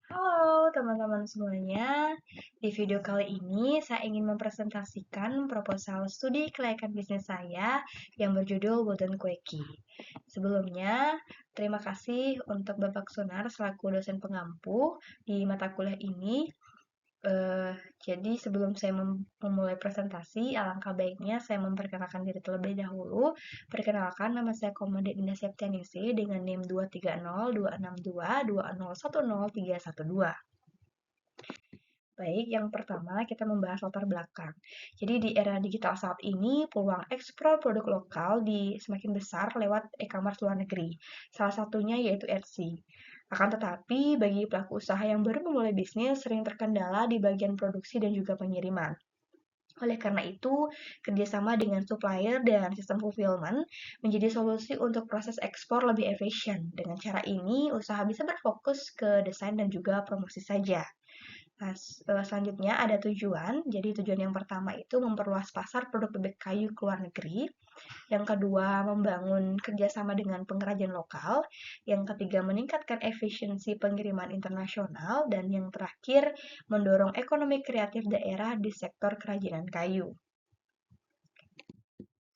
Halo teman-teman semuanya, di video kali ini saya ingin mempresentasikan proposal studi kelayakan bisnis saya yang berjudul Golden Quickie. Sebelumnya, terima kasih untuk Bapak Sunar selaku dosen pengampu di mata kuliah ini. Eh, jadi sebelum saya memulai presentasi, alangkah baiknya saya memperkenalkan diri terlebih dahulu. Perkenalkan, nama saya Komode Dinda Septianisi dengan NIM 2302622010312. Baik, yang pertama kita membahas latar belakang. Jadi di era digital saat ini, peluang ekspor produk lokal semakin besar lewat e-commerce luar negeri. Salah satunya yaitu Etsy. Akan tetapi, bagi pelaku usaha yang baru memulai bisnis, sering terkendala di bagian produksi dan juga pengiriman. Oleh karena itu, kerjasama dengan supplier dan sistem fulfillment menjadi solusi untuk proses ekspor lebih efisien. Dengan cara ini, usaha bisa berfokus ke desain dan juga promosi saja. Nah, selanjutnya ada tujuan. Jadi tujuan yang pertama itu memperluas pasar produk bebek kayu ke luar negeri. Yang kedua, membangun kerjasama dengan pengrajin lokal. Yang ketiga, meningkatkan efisiensi pengiriman internasional. Dan yang terakhir, mendorong ekonomi kreatif daerah di sektor kerajinan kayu.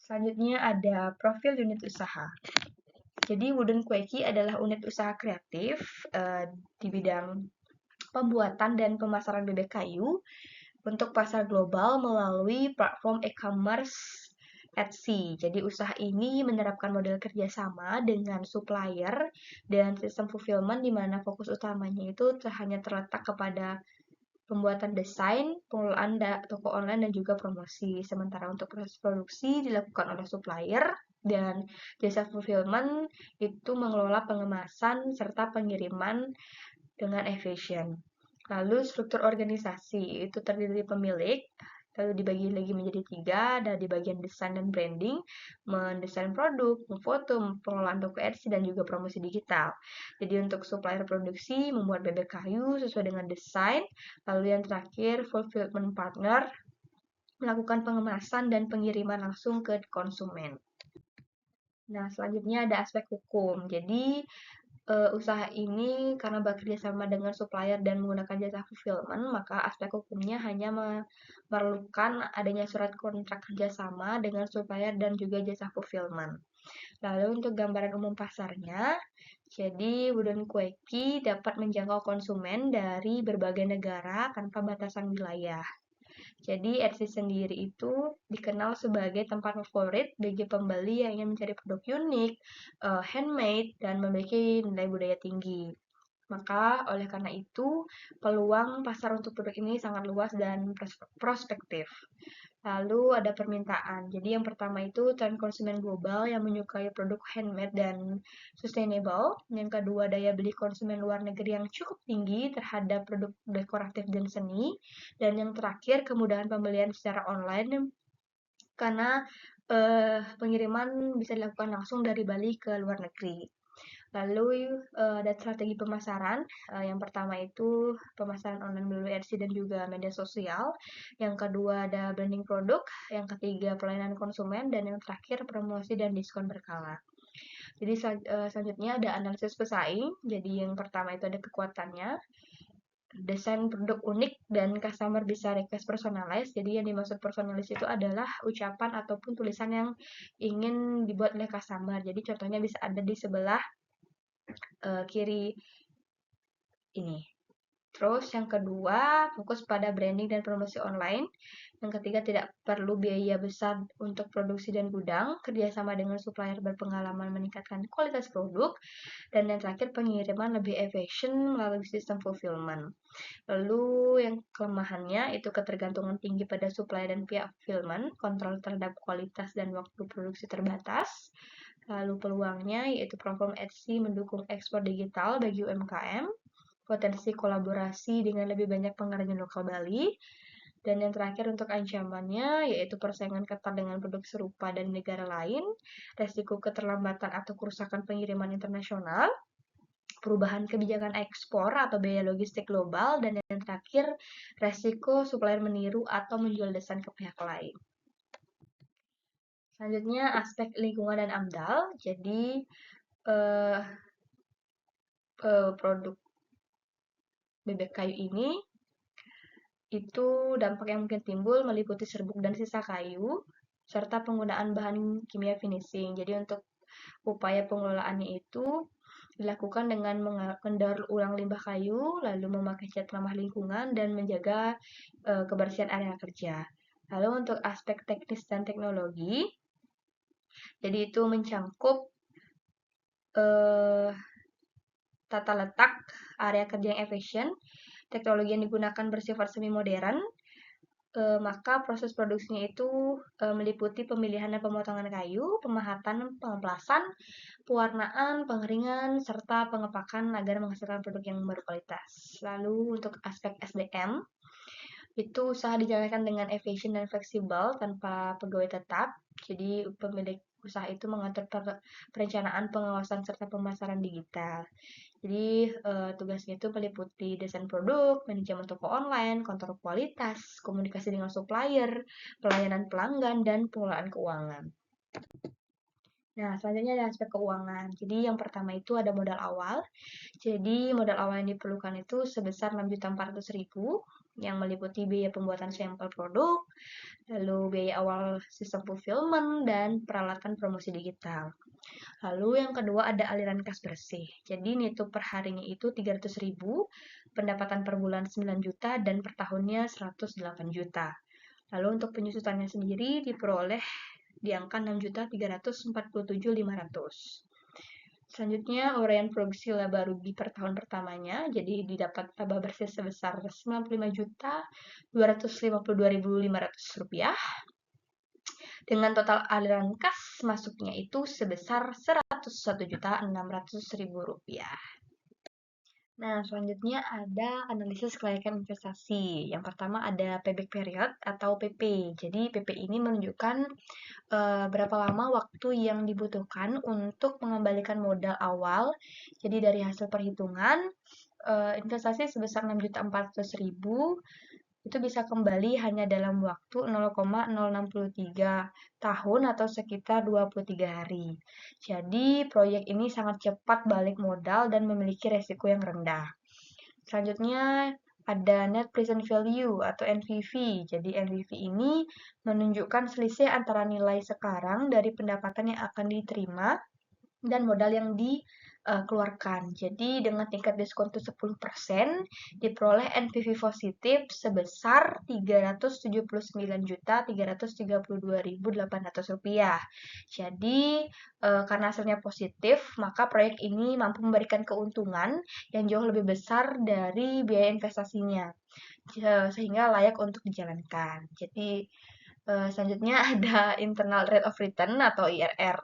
Selanjutnya ada profil unit usaha. Jadi Wooden Quickie adalah unit usaha kreatif di bidang pembuatan dan pemasaran bebek kayu untuk pasar global melalui platform e-commerce Etsy. Jadi usaha ini menerapkan model kerjasama dengan supplier dan sistem fulfillment di mana fokus utamanya itu hanya terletak kepada pembuatan desain, pengelolaan toko online dan juga promosi. Sementara untuk proses produksi dilakukan oleh supplier dan jasa fulfillment itu mengelola pengemasan serta pengiriman dengan efisien. Lalu struktur organisasi itu terdiri dari pemilik, lalu dibagi lagi menjadi tiga, ada di bagian desain dan branding, mendesain produk, memfoto, pengelolaan toko Etsy, dan juga promosi digital. Jadi untuk supplier produksi, membuat bebek kayu sesuai dengan desain, lalu yang terakhir fulfillment partner, melakukan pengemasan dan pengiriman langsung ke konsumen. Nah, selanjutnya ada aspek hukum. Jadi, usaha ini karena bekerja sama dengan supplier dan menggunakan jasa fulfillment, maka aspek hukumnya hanya memerlukan adanya surat kontrak kerjasama dengan supplier dan juga jasa fulfillment. Lalu untuk gambaran umum pasarnya, jadi Wooden Quickie dapat menjangkau konsumen dari berbagai negara tanpa batasan wilayah. Jadi Etsy sendiri itu dikenal sebagai tempat favorit bagi pembeli yang ingin mencari produk unik, handmade, dan memiliki nilai budaya tinggi. Maka oleh karena itu, peluang pasar untuk produk ini sangat luas dan prospektif. Lalu ada permintaan. Jadi yang pertama itu tren konsumen global yang menyukai produk handmade dan sustainable. Yang kedua daya beli konsumen luar negeri yang cukup tinggi terhadap produk dekoratif dan seni. Dan yang terakhir kemudahan pembelian secara online karena pengiriman bisa dilakukan langsung dari Bali ke luar negeri. Lalu ada strategi pemasaran. Yang pertama itu pemasaran online melalui Etsy dan juga media sosial. Yang kedua ada branding produk. Yang ketiga pelayanan konsumen. Dan yang terakhir promosi dan diskon berkala. Jadi selanjutnya ada analisis pesaing. Jadi yang pertama itu ada kekuatannya. Desain produk unik dan customer bisa request personalized. Jadi yang dimaksud personalized itu adalah ucapan ataupun tulisan yang ingin dibuat oleh customer. Jadi contohnya bisa ada di sebelah kiri ini. Terus yang kedua, fokus pada branding dan promosi online. Yang ketiga, tidak perlu biaya besar untuk produksi dan gudang. Kerjasama dengan supplier berpengalaman meningkatkan kualitas produk. Dan yang terakhir, pengiriman lebih efisien melalui sistem fulfillment. Lalu yang kelemahannya itu ketergantungan tinggi pada supplier dan pihak fulfillment, kontrol terhadap kualitas dan waktu produksi terbatas. Lalu peluangnya yaitu platform Etsy mendukung ekspor digital bagi UMKM, potensi kolaborasi dengan lebih banyak pengrajin lokal Bali, dan yang terakhir untuk ancamannya yaitu persaingan ketat dengan produk serupa dari negara lain, resiko keterlambatan atau kerusakan pengiriman internasional, perubahan kebijakan ekspor atau biaya logistik global, dan yang terakhir resiko supplier meniru atau menjual desain ke pihak lain. Selanjutnya aspek lingkungan dan AMDAL. Jadi produk bebek kayu ini, itu dampak yang mungkin timbul meliputi serbuk dan sisa kayu, serta penggunaan bahan kimia finishing. Jadi untuk upaya pengelolaannya itu dilakukan dengan mendaur ulang limbah kayu, lalu memakai cat ramah lingkungan, dan menjaga kebersihan area kerja. Lalu untuk aspek teknis dan teknologi, jadi itu mencangkup eh, tata letak area kerja yang efisien, teknologi yang digunakan bersifat semi modern, maka proses produksinya itu meliputi pemilihan dan pemotongan kayu, pemahatan, pengeplasan, pewarnaan, pengeringan, serta pengepakan agar menghasilkan produk yang berkualitas. Lalu untuk aspek SDM, itu usaha dijalankan dengan efisien dan fleksibel tanpa pegawai tetap. Jadi pemilik usaha itu mengatur perencanaan, pengawasan, serta pemasaran digital. Jadi tugasnya itu meliputi desain produk, manajemen toko online, kontrol kualitas, komunikasi dengan supplier, pelayanan pelanggan, dan pengelolaan keuangan. Nah, selanjutnya ada aspek keuangan. Jadi yang pertama itu ada modal awal. Jadi modal awal yang diperlukan itu sebesar 6.400.000 yang meliputi biaya pembuatan sampel produk, lalu biaya awal sistem fulfillment, dan peralatan promosi digital. Lalu yang kedua ada aliran kas bersih. Jadi nilai per harinya itu 300.000, pendapatan per bulan 9 juta, dan per tahunnya 108 juta. Lalu untuk penyusutannya sendiri diperoleh di angka 6.347.500. Selanjutnya, uraian produksi laba rugi per tahun pertamanya, jadi didapat laba bersih sebesar 95.252.500 rupiah, dengan total aliran kas masuknya itu sebesar 101.600.000 rupiah. Nah, selanjutnya ada analisis kelayakan investasi. Yang pertama ada payback period atau PP. Jadi PP ini menunjukkan berapa lama waktu yang dibutuhkan untuk mengembalikan modal awal. Jadi dari hasil perhitungan, investasi sebesar 6.400.000 itu bisa kembali hanya dalam waktu 0,063 tahun atau sekitar 23 hari. Jadi, proyek ini sangat cepat balik modal dan memiliki resiko yang rendah. Selanjutnya, ada Net Present Value atau NPV. Jadi, NPV ini menunjukkan selisih antara nilai sekarang dari pendapatan yang akan diterima dan modal yang dikeluarkan. Jadi dengan tingkat diskon itu 10%, diperoleh NPV positif sebesar 379.332.800 rupiah. Jadi karena hasilnya positif, maka proyek ini mampu memberikan keuntungan yang jauh lebih besar dari biaya investasinya, sehingga layak untuk dijalankan. Jadi selanjutnya ada Internal Rate of Return atau IRR.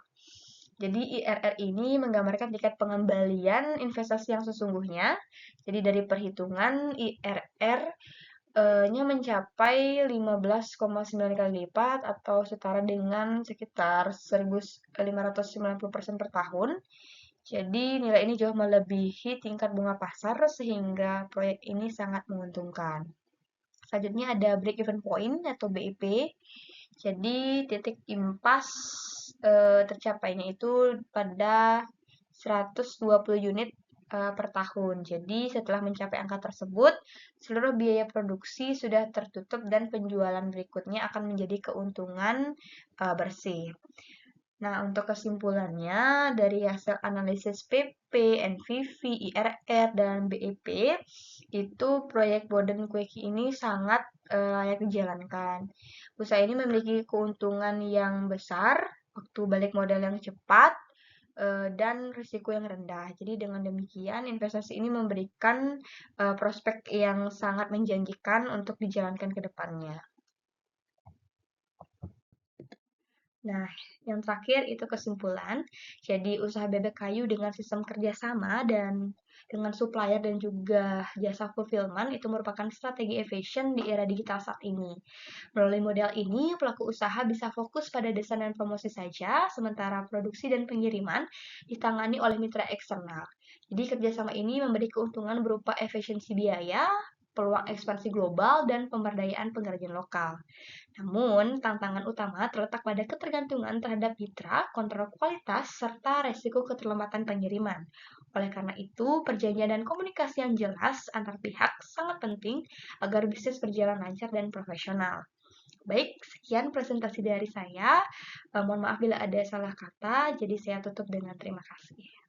Jadi IRR ini menggambarkan tingkat pengembalian investasi yang sesungguhnya. Jadi dari perhitungan IRR-nya mencapai 15,9 kali lipat atau setara dengan sekitar 1.590% per tahun. Jadi nilai ini jauh melebihi tingkat bunga pasar sehingga proyek ini sangat menguntungkan. Selanjutnya ada break even point atau BIP. Jadi titik impas tercapainya itu pada 120 unit per tahun. Jadi setelah mencapai angka tersebut, seluruh biaya produksi sudah tertutup dan penjualan berikutnya akan menjadi keuntungan bersih. Nah, untuk kesimpulannya, dari hasil analisis PP, NPV, IRR, dan BEP, itu proyek Boden Quickie ini sangat layak dijalankan. Usaha ini memiliki keuntungan yang besar, waktu balik modal yang cepat, dan risiko yang rendah. Jadi dengan demikian, investasi ini memberikan prospek yang sangat menjanjikan untuk dijalankan ke depannya. Nah, yang terakhir itu kesimpulan. Jadi, usaha bebek kayu dengan sistem kerjasama dan dengan supplier dan juga jasa fulfillment itu merupakan strategi efisien di era digital saat ini. Melalui model ini, pelaku usaha bisa fokus pada desain dan promosi saja, sementara produksi dan pengiriman ditangani oleh mitra eksternal. Jadi, kerjasama ini memberi keuntungan berupa efisiensi biaya, peluang ekspansi global, dan pemberdayaan pengrajin lokal. Namun, tantangan utama terletak pada ketergantungan terhadap mitra, kontrol kualitas, serta resiko keterlambatan pengiriman. Oleh karena itu, perjanjian dan komunikasi yang jelas antar pihak sangat penting agar bisnis berjalan lancar dan profesional. Baik, sekian presentasi dari saya. Mohon maaf bila ada salah kata, jadi saya tutup dengan terima kasih.